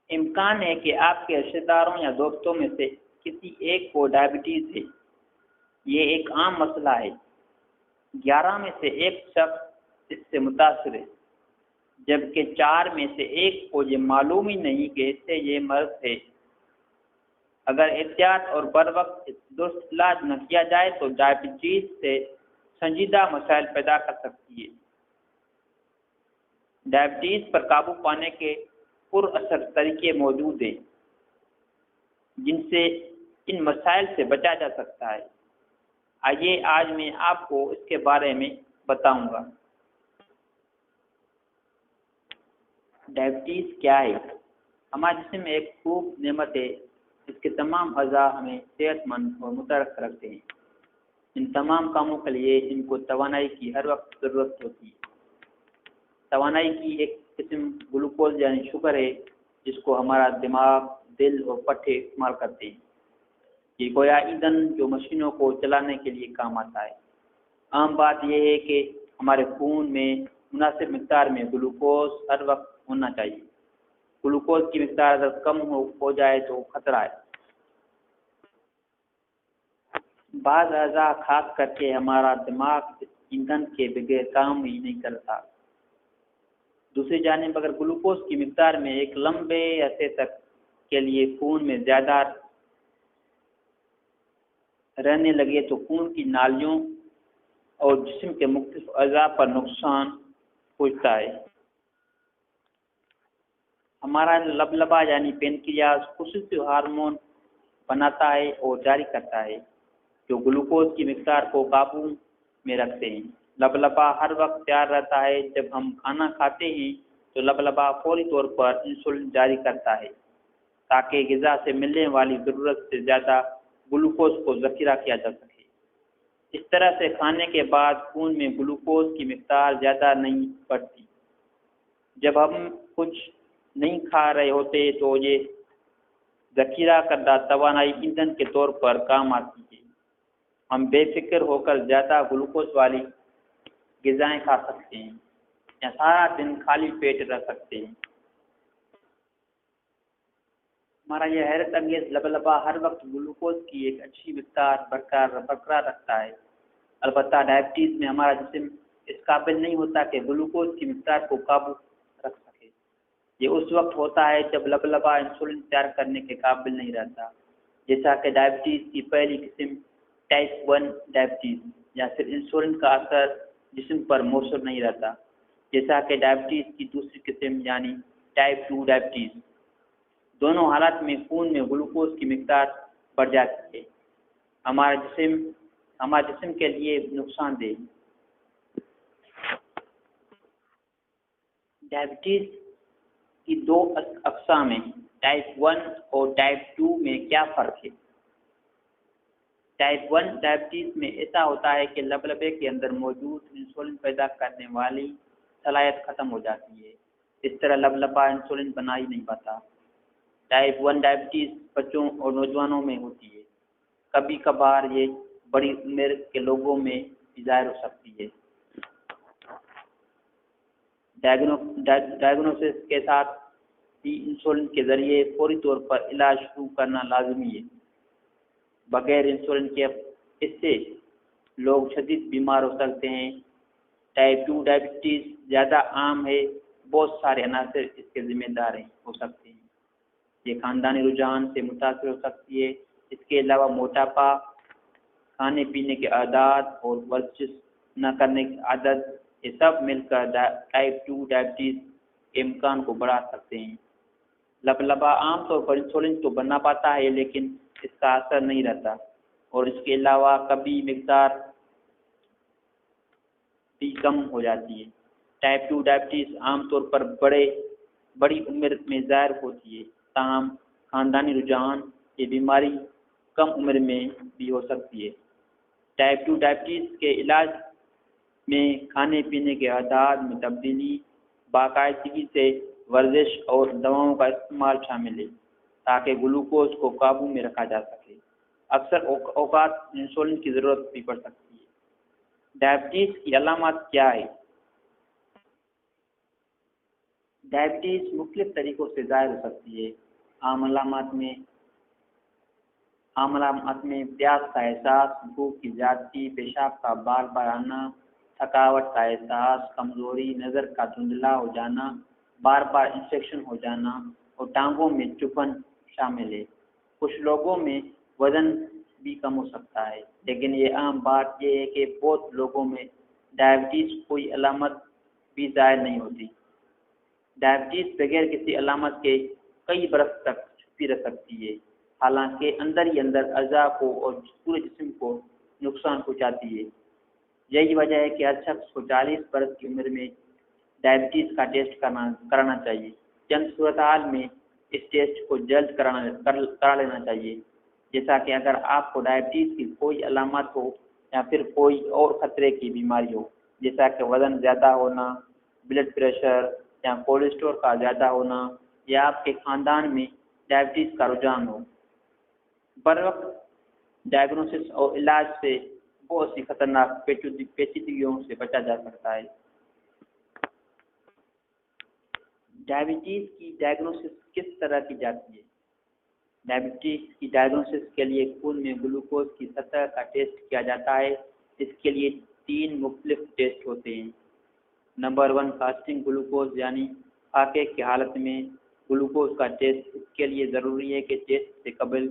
امکان ہے کہ آپ کے رشتہ داروں یا دوستوں میں سے کسی ایک کو ڈائبٹیز ہے۔ یہ ایک عام مسئلہ ہے۔ 11 میں سے ایک شخص اس سے متاثر ہے، جبکہ 4 میں سے ایک کو یہ معلوم ہی نہیں کہ اس سے یہ مرض ہے۔ اگر احتیاط اور بروقت درست علاج نہ کیا جائے تو ڈائبٹیز سے سنجیدہ مسائل پیدا کر سکتی ہے۔ ڈائبٹیز پر قابو پانے کے پر اثر طریقے موجود ہیں جن سے ان مسائل سے بچا جا سکتا ہے۔ آئیے آج میں آپ کو اس کے بارے میں بتاؤں گا۔ ڈائبٹیز کیا ہے؟ ہمارے جسم میں ایک خوب نعمت ہے جس کے تمام اعضاء ہمیں صحت مند اور متحرک رکھتے ہیں۔ ان تمام کاموں کے لیے ان کو توانائی کی ہر وقت ضرورت ہوتی ہے۔ توانائی کی ایک قسم گلوکوز یعنی شوگر ہے جس کو ہمارا دماغ، دل اور پٹھے استعمال کرتے ہیں۔ یہ گویا ایندھن جو مشینوں کو چلانے کے لیے کام آتا ہے۔ عام بات یہ ہے کہ ہمارے خون میں مناسب مقدار میں گلوکوز ہر وقت ہونا چاہیے۔ گلوکوز کی مقدار اگر کم ہو جائے تو خطرہ ہے۔ بعض اعضاء خاص کر کے ہمارا دماغ اس ایندھن کے بغیر کام ہی نہیں کرتا۔ دوسری جانب اگر گلوکوز کی مقدار میں ایک لمبے عرصے تک کے لیے خون میں زیادہ رہنے لگے تو خون کی نالیوں اور جسم کے مختلف اعضاء پر نقصان پہنچتا ہے۔ ہمارا لبلبا یعنی پینکریاس خصوصی ہارمون بناتا ہے اور جاری کرتا ہے جو گلوکوز کی مقدار کو قابو میں رکھتے ہیں۔ لبلبا ہر وقت تیار رہتا ہے۔ جب ہم کھانا کھاتے ہیں تو لبلبا فوری طور پر انسولین جاری کرتا ہے تاکہ غذا سے ملنے والی ضرورت سے زیادہ گلوکوز کو ذخیرہ کیا جا سکے۔ اس طرح سے کھانے کے بعد خون میں گلوکوز کی مقدار زیادہ نہیں بڑھتی۔ جب ہم کچھ نہیں کھا رہے ہوتے تو یہ ذخیرہ کردہ توانائی ایندھن کے طور پر کام آتی ہے۔ ہم بے فکر ہو کر زیادہ گلوکوز والی غذائیں کھا سکتے ہیں یا سارا دن خالی پیٹ رہ سکتے ہیں۔ ہمارا یہ حیرت انگیز لبلبا ہر وقت گلوکوز کی ایک اچھی مقدار برقرار رکھتا ہے۔ البتہ ڈائبٹیز میں ہمارا جسم اس قابل نہیں ہوتا کہ گلوکوز کی مقدار کو قابو رکھ سکے۔ یہ اس وقت ہوتا ہے جب لبلبا انسولین تیار کرنے کے قابل نہیں رہتا، جیسا کہ ڈائبٹیز کی پہلی قسم ٹائپ 1 ڈائبٹیز یا پھر انسولین کا اثر جسم پر مؤثر نہیں رہتا، جیسا کہ ڈائبٹیز کی دوسری قسم یعنی ٹائپ 2 ڈائبٹیز۔ دونوں حالات میں خون میں گلوکوز کی مقدار بڑھ جاتی ہے، ہمارے جسم کے لیے نقصان دہ۔ ڈائبٹیز کی 2 اقسام ہیں، ٹائپ 1 اور ٹائپ 2 میں کیا فرق ہے؟ ٹائپ 1 ڈائبٹیز میں ایسا ہوتا ہے کہ لبلبے کے اندر موجود انسولین پیدا کرنے والی صلاحیت ختم ہو جاتی ہے۔ اس طرح لبلبا انسولین بنا ہی نہیں پاتا۔ ٹائپ 1 ڈائبٹیز بچوں اور نوجوانوں میں ہوتی ہے۔ کبھی کبھار یہ بڑی عمر کے لوگوں میں بھی ظاہر ہو سکتی ہے۔ ڈائگنوسس کے ساتھ ہی انسولین کے ذریعے فوری طور پر علاج شروع کرنا لازمی ہے۔ بغیر انسولین کے اس سے لوگ شدید بیمار ہو سکتے ہیں۔ ٹائپ 2 ڈائبٹیز زیادہ عام ہے، بہت سارے عناصر اس کے ذمہ دار ہو سکتے ہیں۔ یہ خاندانی رجحان سے متاثر ہو سکتی ہے۔ اس کے علاوہ موٹاپا، کھانے پینے کے عادات اور ورزش نہ کرنے کی عادت، یہ سب مل کر ٹائپ 2 ڈائبٹیز کے امکان کو بڑھا سکتے ہیں۔ لبلبا عام طور پر انسولین تو بنا پاتا ہے لیکن اس کا اثر نہیں رہتا، اور اس کے علاوہ کبھی مقدار بھی کم ہو جاتی ہے۔ ٹائپ 2 ڈائبٹیز عام طور پر بڑی عمر میں ظاہر ہوتی ہے، تاہم خاندانی رجحان یہ بیماری کم عمر میں بھی ہو سکتی ہے۔ ٹائپ 2 ڈائبٹیز کے علاج میں کھانے پینے کے عادات میں تبدیلی، باقاعدگی سے ورزش اور دواؤں کا استعمال شامل ہے تاکہ گلوکوز کو قابو میں رکھا جا سکے۔ اکثر اوقات انسولین کی ضرورت بھی پڑ سکتی ہے۔ ڈائبٹیز کی علامات کیا ہے؟ ڈائبٹیز مختلف طریقوں سے ظاہر ہو سکتی ہے۔ عام علامات میں پیاس کا احساس، بھوک کی زیادتی، پیشاب کا بار بار آنا، تھکاوٹ کا احساس، کمزوری، نظر کا دھندلا ہو جانا، بار بار انفیکشن ہو جانا اور ٹانگوں میں چبھن شامل ہے۔ کچھ لوگوں میں وزن بھی کم ہو سکتا ہے، لیکن یہ عام بات یہ ہے کہ بہت لوگوں میں ڈائبٹیز کوئی علامت بھی ظاہر نہیں ہوتی۔ ڈائبٹیز بغیر کسی علامت کے کئی برس تک چھپی رہ سکتی ہے، حالانکہ اندر ہی اندر اعضاء کو اور پورے جسم کو نقصان پہنچاتی ہے۔ یہی وجہ ہے کہ ہر شخص کو 40 برس کی عمر میں ڈائبٹیز کا ٹیسٹ کرانا چاہیے۔ چند صورتحال میں اس ٹیسٹ کو جلد کرا لینا چاہیے، جیسا کہ اگر آپ کو ڈائبٹیز کی کوئی علامت ہو یا پھر کوئی اور خطرے کی بیماری ہو، جیسا کہ وزن زیادہ ہونا، بلڈ پریشر یا کولیسٹرول کا زیادہ ہونا، یا آپ کے خاندان میں ڈائبٹیز کا رجحان ہو۔ بروقت ڈائگنوسس اور علاج سے بہت سی خطرناک پیچیدگیوں سے بچا جا سکتا ہے۔ ڈائبٹیز کی ڈائگنوسس کس طرح کی جاتی ہے؟ ڈائبٹیز کی ڈائگنوسس کے لیے خون میں گلوکوز کی سطح کا ٹیسٹ کیا جاتا ہے۔ اس کے لیے 3 مختلف ٹیسٹ ہوتے ہیں۔ نمبر 1، فاسٹنگ گلوکوز یعنی فاقے کی حالت میں گلوکوز کا ٹیسٹ۔ اس کے لیے ضروری ہے کہ ٹیسٹ سے قبل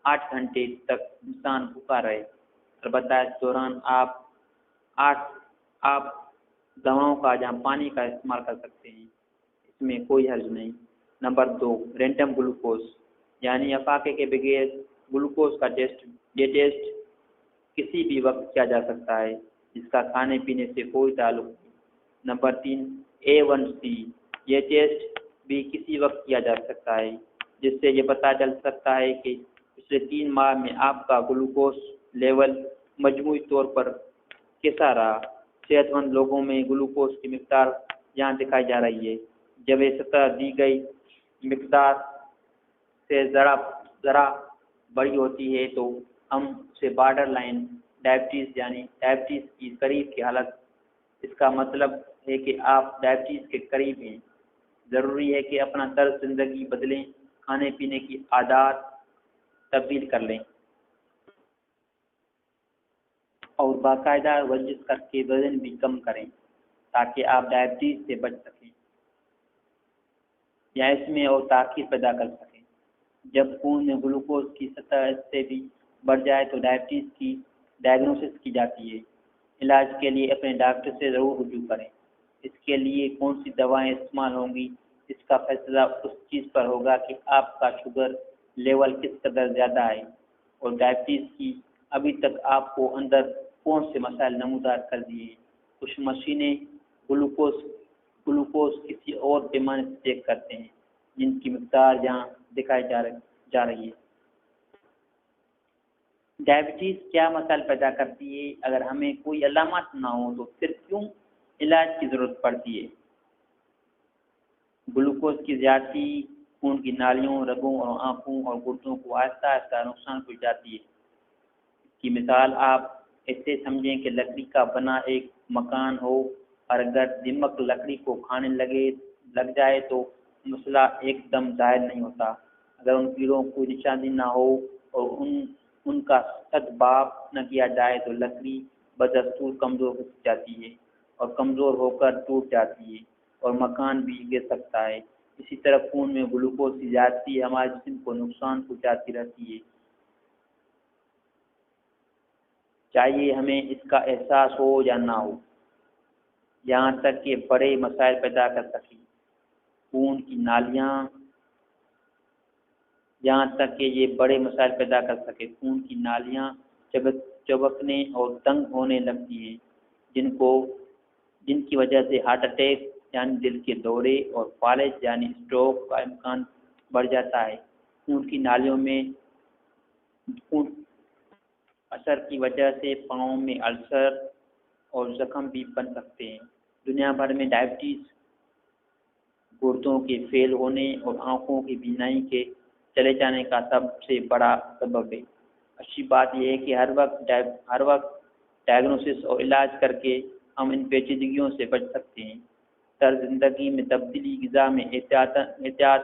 8 گھنٹے تک انسان بھوکا رہے، البتہ اس دوران آپ دواؤں کا یا پانی کا استعمال کر سکتے ہیں، اس میں کوئی حرج نہیں۔ نمبر 2، رینڈم گلوکوز یعنی افاقے کے بغیر گلوکوز کا ٹیسٹ۔ یہ ٹیسٹ کسی بھی وقت کیا جا سکتا ہے، جس کا کھانے پینے سے کوئی تعلق نہیں۔ نمبر 3، A1C، یہ ٹیسٹ بھی کسی وقت کیا جا سکتا ہے، جس سے یہ پتہ چل سکتا ہے کہ پچھلے 3 ماہ میں آپ کا گلوکوز لیول مجموعی طور پر کیسا رہا۔ صحت مند لوگوں میں گلوکوز کی مقدار یہاں دکھائی جا رہی ہے۔ جب یہ سطح دی گئی مقدار سے ذرا بڑی ہوتی ہے تو ہم اسے بارڈر لائن ڈائبٹیز یعنی ڈائبٹیز کی قریب کی حالت۔ اس کا مطلب ہے کہ آپ ڈائبٹیز کے قریب ہیں۔ ضروری ہے کہ اپنا طرز زندگی بدلیں، کھانے پینے کی عادات تبدیل کر لیں اور باقاعدہ ورزش کر کے وزن بھی کم کریں تاکہ آپ ڈائبٹیز سے بچ سکیں یا اس میں اور تاخیر پیدا کر سکیں۔ جب خون میں گلوکوز کی سطح سے بھی بڑھ جائے تو ڈائبٹیز کی ڈائگنوسس کی جاتی ہے۔ علاج کے لیے اپنے ڈاکٹر سے ضرور رجوع کریں۔ اس کے لیے کون سی دوائیں استعمال ہوں گی، اس کا فیصلہ اس چیز پر ہوگا کہ آپ کا شوگر لیول کس قدر زیادہ ہے اور ڈائبٹیز کی ابھی تک آپ کو اندر کون سے مسائل نمودار کر دیے ہیں۔ کچھ مشینیں گلوکوز کسی اور پیمانے سے چیک کرتے ہیں، جن کی مقدار یہاں دکھائی جا رہی ہے۔ ڈائبٹیز کیا مسائل پیدا کرتی ہے؟ اگر ہمیں کوئی علامات نہ ہو تو پھر کیوں علاج کی ضرورت پڑتی ہے؟ گلوکوز کی زیادتی خون کی نالیوں، رگوں اور آنکھوں اور گردوں کو آہستہ آہستہ نقصان پہنچاتی ہے۔ اس کی مثال آپ ایسے سمجھیں کہ لکڑی کا بنا ایک مکان ہو اور اگر دمک لکڑی کو کھانے لگ جائے تو مسئلہ ایک دم ظاہر نہیں ہوتا۔ اگر ان کیڑوں کو کوئی نشانی نہ ہو اور ان کا صد-باب نہ کیا جائے تو لکڑی بدستور کمزور ہو جاتی ہے اور کمزور ہو کر ٹوٹ جاتی ہے اور مکان بھی گر سکتا ہے۔ اسی طرح خون میں گلوکوز کی زیادتی ہمارے جسم کو نقصان پہنچاتی رہتی ہے، چاہیے ہمیں اس کا احساس ہو یا نہ ہو، یہاں تک کہ بڑے مسائل پیدا کر سکے۔ خون کی نالیاں چبکنے اور تنگ ہونے لگتی ہیں، جن کی وجہ سے ہارٹ اٹیک یعنی دل کے دورے اور فالج یعنی اسٹروک کا امکان بڑھ جاتا ہے۔ خون کی نالیوں میں خون اثر کی وجہ سے پاؤں میں السر اور زخم بھی بن سکتے ہیں۔ دنیا بھر میں ڈائبٹیز گردوں کے فیل ہونے اور آنکھوں کی بینائی کے چلے جانے کا سب سے بڑا سبب ہے۔ اچھی بات یہ ہے کہ ہر وقت ڈائگنوسس اور علاج کر کے ہم ان پیچیدگیوں سے بچ سکتے ہیں۔ طرز زندگی میں تبدیلی، غذا میں احتیاط،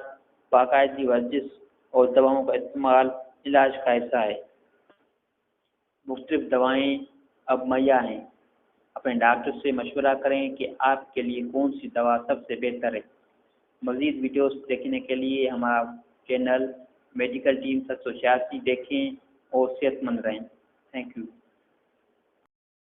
باقاعدگی، ورزش اور دواؤں کا استعمال علاج کا حصہ ہے۔ مختلف دوائیں اب مہیا ہیں، اپنے ڈاکٹر سے مشورہ کریں کہ آپ کے لیے کون سی دوا سب سے بہتر ہے۔ مزید ویڈیوز دیکھنے کے لیے ہمارا چینل میڈیکل ٹیم 786 دیکھیں اور صحت مند رہیں۔ Thank you.